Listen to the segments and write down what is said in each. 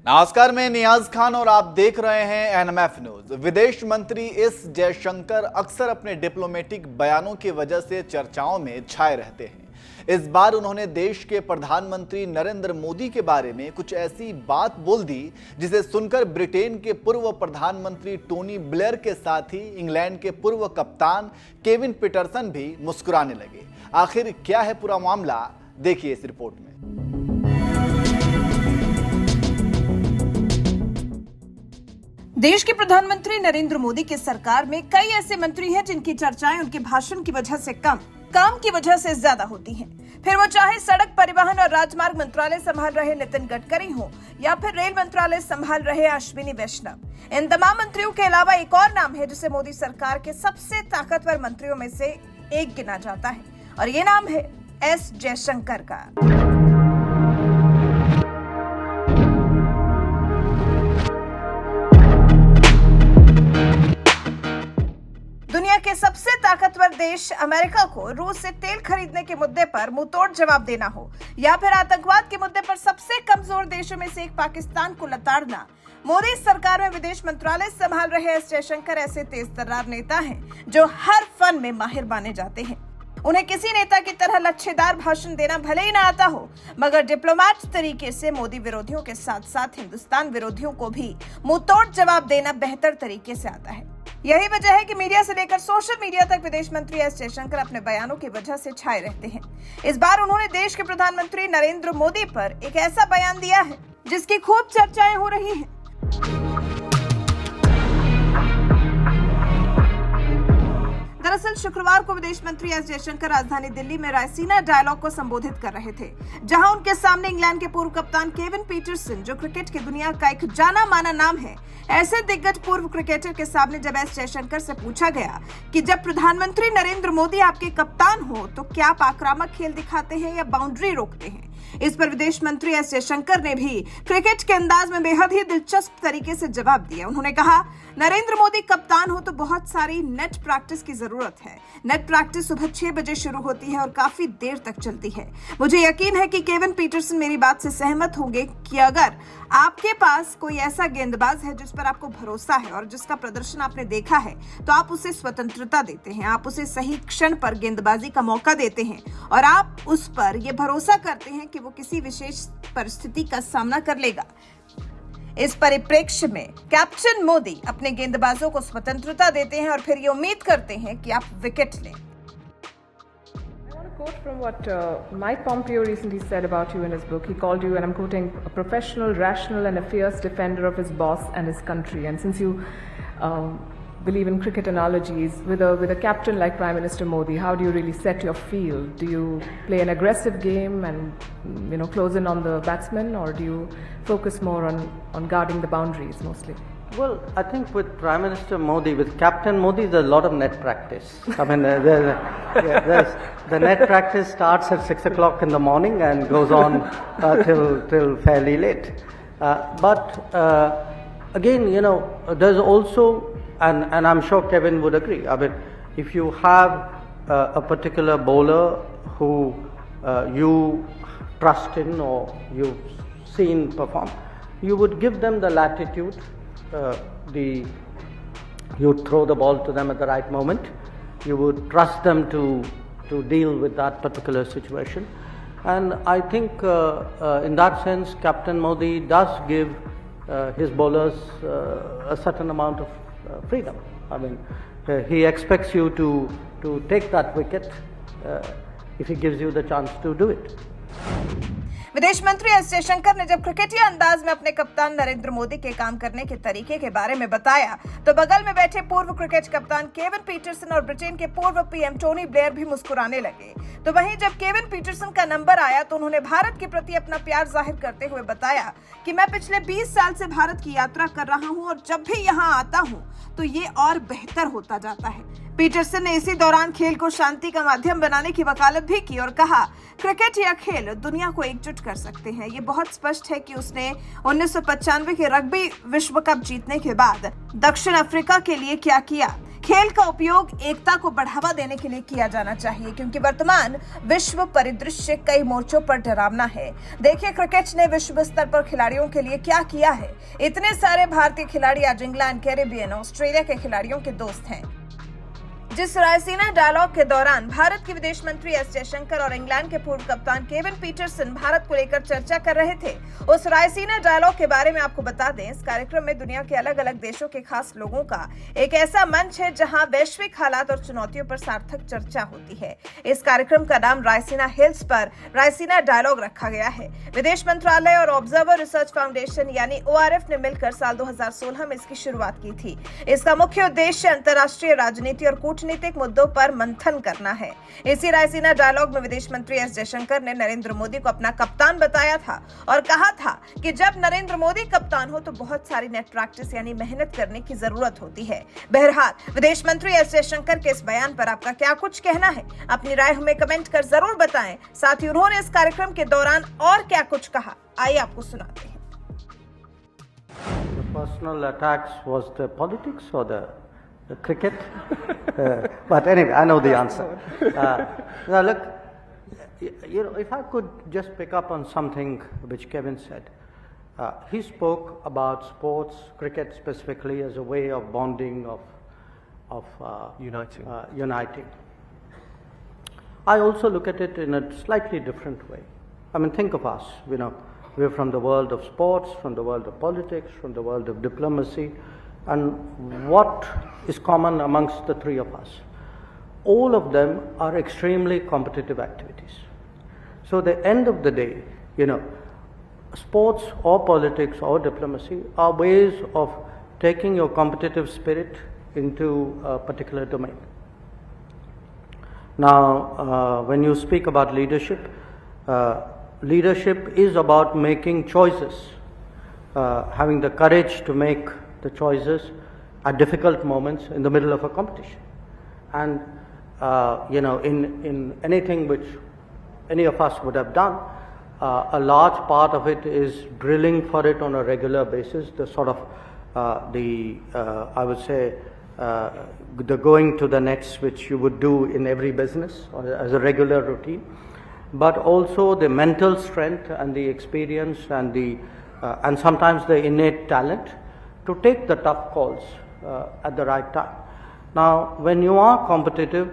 नमस्कार, मैं नियाज खान और आप देख रहे हैं एनएमएफ न्यूज। विदेश मंत्री एस जयशंकर अक्सर अपने डिप्लोमेटिक बयानों की वजह से चर्चाओं में छाए रहते हैं। इस बार उन्होंने देश के प्रधानमंत्री नरेंद्र मोदी के बारे में कुछ ऐसी बात बोल दी जिसे सुनकर ब्रिटेन के पूर्व प्रधानमंत्री टोनी ब्लेयर के साथ ही इंग्लैंड के पूर्व कप्तान केविन पीटरसन भी मुस्कुराने लगे। आखिर क्या है पूरा मामला, देखिए इस रिपोर्ट में। देश के प्रधानमंत्री नरेंद्र मोदी की सरकार में कई ऐसे मंत्री हैं जिनकी चर्चाएं उनके भाषण की वजह से कम, काम की वजह से ज्यादा होती हैं। फिर वो चाहे सड़क परिवहन और राजमार्ग मंत्रालय संभाल रहे नितिन गडकरी हो या फिर रेल मंत्रालय संभाल रहे अश्विनी वैष्णव। इन तमाम मंत्रियों के अलावा एक और नाम है जिसे मोदी सरकार के सबसे ताकतवर मंत्रियों में से एक गिना जाता है और ये नाम है एस जयशंकर का। दुनिया के सबसे ताकतवर देश अमेरिका को रूस से तेल खरीदने के मुद्दे पर मुंहतोड़ जवाब देना हो या फिर आतंकवाद के मुद्दे पर सबसे कमजोर देशों में से एक पाकिस्तान को लताड़ना, मोदी सरकार में विदेश मंत्रालय संभाल रहे एस जयशंकर ऐसे तेज तर्रार नेता हैं जो हर फन में माहिर माने जाते हैं। उन्हें किसी नेता की तरह लच्छेदार भाषण देना भले ही ना आता हो, मगर डिप्लोमेट तरीके से मोदी विरोधियों के साथ साथ हिंदुस्तान विरोधियों को भी मुंहतोड़ जवाब देना बेहतर तरीके से आता है। यही वजह है कि मीडिया से लेकर सोशल मीडिया तक विदेश मंत्री एस जयशंकर अपने बयानों की वजह से छाए रहते हैं। इस बार उन्होंने देश के प्रधानमंत्री नरेंद्र मोदी पर एक ऐसा बयान दिया है जिसकी खूब चर्चाएं हो रही हैं। दरअसल शुक्रवार को विदेश मंत्री एस जयशंकर राजधानी दिल्ली में रायसीना डायलॉग को संबोधित कर रहे थे, जहां उनके सामने इंग्लैंड के पूर्व कप्तान केविन पीटरसन, जो क्रिकेट की दुनिया का एक जाना माना नाम है, ऐसे दिग्गज पूर्व क्रिकेटर के सामने जब एस जयशंकर से पूछा गया कि जब प्रधानमंत्री नरेंद्र मोदी आपके कप्तान हो तो क्या आप आक्रामक खेल दिखाते हैं या बाउंड्री रोकते हैं। इस पर विदेश मंत्री एस जयशंकर ने भी क्रिकेट के अंदाज में बेहद ही दिलचस्प तरीके से जवाब दिया। उन्होंने कहा, नरेंद्र मोदी कप्तान हो तो बहुत सारी नेट प्रैक्टिस की जरूरत है। नेट प्रैक्टिस सुबह 6 बजे शुरू होती है और काफी देर तक चलती है। मुझे यकीन है कि केविन पीटरसन मेरी बात से सहमत होंगे कि अगर आपके पास कोई ऐसा गेंदबाज है जिस पर आपको भरोसा है और जिसका प्रदर्शन आपने देखा है, तो आप उसे स्वतंत्रता देते हैं, आप उसे सही क्षण पर गेंदबाजी का मौका देते हैं और आप उस पर यह भरोसा करते हैं कि वो किसी विशेष परिस्थिति का सामना कर लेगा। इस परिप्रेक्ष्य में कैप्टन मोदी अपने गेंदबाजों को स्वतंत्रता देते हैं और फिर ये उम्मीद करते हैं कि आप विकेट लें। Quote from what Mike Pompeo recently said about you in his book. He called you, and I'm quoting, a professional, rational and a fierce defender of his boss and his country. And since you believe in cricket analogies, with a captain like Prime Minister Modi, how do you really set your field? Do you play an aggressive game and close in on the batsman, or do you focus more on guarding the boundaries mostly? Well, I think with Prime Minister Modi, with Captain Modi, there's a lot of net practice. I mean, the net practice starts at 6 o'clock in the morning and goes on till fairly late. But again, there's also, and I'm sure Kevin would agree, I mean, if you have a particular bowler who you trust in or you've seen perform, you would give them the latitude. You throw the ball to them at the right moment. You would trust them to deal with that particular situation, and I think in that sense, Captain Modi does give his bowlers a certain amount of freedom. I mean, he expects you to take that wicket if he gives you the chance to do it. विदेश मंत्री S Jaishankar ने जब क्रिकेटिया अंदाज में अपने कप्तान नरेंद्र मोदी के काम करने के तरीके के बारे में बताया तो बगल में बैठे पूर्व क्रिकेट कप्तान केविन पीटरसन और ब्रिटेन के पूर्व पीएम टोनी ब्लेयर भी मुस्कुराने लगे। तो वहीं जब केविन पीटरसन का नंबर आया तो उन्होंने भारत के प्रति अपना प्यार जाहिर करते हुए बताया कि मैं पिछले 20 साल से भारत की यात्रा कर रहा हूं और जब भी यहां आता हूं तो ये और बेहतर होता जाता है। पीटरसन ने इसी दौरान खेल को शांति का माध्यम बनाने की वकालत भी की और कहा, क्रिकेट या खेल दुनिया को एकजुट कर सकते हैं। ये बहुत स्पष्ट है कि उसने 1995 के रग्बी विश्व कप जीतने के बाद दक्षिण अफ्रीका के लिए क्या किया। खेल का उपयोग एकता को बढ़ावा देने के लिए किया जाना चाहिए, क्योंकि वर्तमान विश्व परिदृश्य कई मोर्चों पर डरावना है। देखिए क्रिकेट ने विश्व स्तर पर खिलाड़ियों के लिए क्या किया है। इतने सारे भारतीय खिलाड़ी आज इंग्लैंड, कैरेबियन, ऑस्ट्रेलिया के खिलाड़ियों के दोस्त हैं। जिस रायसीना डायलॉग के दौरान भारत के विदेश मंत्री एस जयशंकर और इंग्लैंड के पूर्व कप्तान केविन पीटरसन भारत को लेकर चर्चा कर रहे थे, उस रायसीना डायलॉग के बारे में आपको बता दें। इस कार्यक्रम में दुनिया के अलग अलग देशों के खास लोगों का एक ऐसा मंच है जहां वैश्विक हालात और चुनौतियों पर सार्थक चर्चा होती है। इस कार्यक्रम का नाम रायसीना हिल्स पर रायसीना डायलॉग रखा गया है। विदेश मंत्रालय और ऑब्जर्वर रिसर्च फाउंडेशन यानी ORF ने मिलकर साल 2016 में इसकी शुरुआत की थी। इसका मुख्य उद्देश्य अंतर्राष्ट्रीय राजनीति और कूटनीतिक मुद्दों पर मंथन करना है। इसी रायसीना डायलॉग में विदेश मंत्री एस जयशंकर ने नरेंद्र मोदी को अपना कप्तान बताया था और कहा था कि जब नरेंद्र मोदी कप्तान हो तो बहुत सारी नेट प्रैक्टिस यानी मेहनत करने की जरूरत होती है। बहरहाल विदेश मंत्री एस जयशंकर के इस बयान पर आपका क्या कुछ कहना है? अपनी राय हमें कमेंट कर जरूर बताएं। साथ ही उन्होंने इस कार्यक्रम के दौरान और क्या कुछ कहा, आइए आपको सुनाते हैं। The personal attacks was the politics or the cricket? But anyway, I know the answer. Now look, if I could just pick up on something which Kevin said. He spoke about sports, cricket specifically, as a way of bonding, of uniting. I also look at it in a slightly different way. I mean, think of us, we're from the world of sports, from the world of politics, from the world of diplomacy, and what is common amongst the three of us? All of them are extremely competitive activities. So at the end of the day, sports or politics or diplomacy are ways of taking your competitive spirit into a particular domain. Now, when you speak about leadership, leadership is about making choices, having the courage to make the choices at difficult moments in the middle of a competition. And, in anything which any of us would have done, a large part of it is drilling for it on a regular basis, the sort of, I would say, the going to the nets which you would do in every business or as a regular routine, but also the mental strength and the experience and sometimes the innate talent to take the tough calls at the right time. Now, when you are competitive,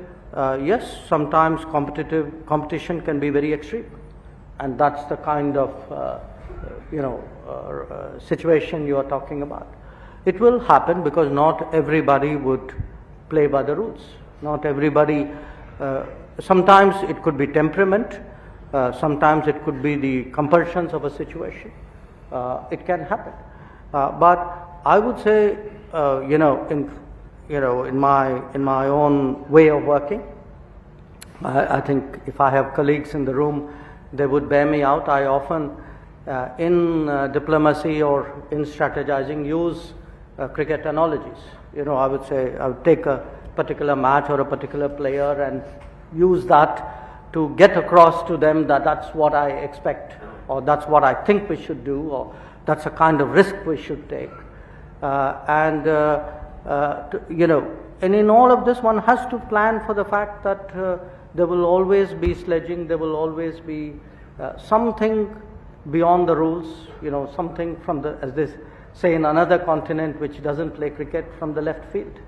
yes, sometimes competition can be very extreme, and that's the kind of situation you are talking about. It will happen because not everybody would play by the rules. Not everybody. Sometimes it could be temperament. Sometimes it could be the compulsions of a situation. It can happen. But I would say, in my own way of working, I think if I have colleagues in the room, they would bear me out. I often, in diplomacy or in strategizing, use cricket analogies. I would say I would take a particular match or a particular player and use that to get across to them that that's what I expect, or that's what I think we should do, or that's a kind of risk we should take. And in all of this, one has to plan for the fact that there will always be sledging, there will always be something beyond the rules, something from as they say in another continent which doesn't play cricket, from the left field.